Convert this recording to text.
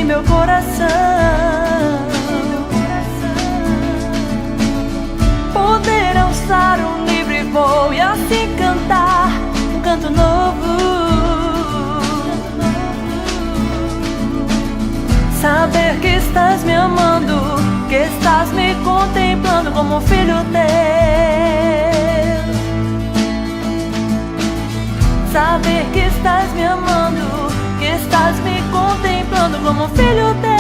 meu coração. Poder alçar um livre voo e assim cantar um canto novo. Saber que estás me amando, que estás me contemplando como um filho teu. Saber que estás me amando, que estás me contemplando como um filho teu.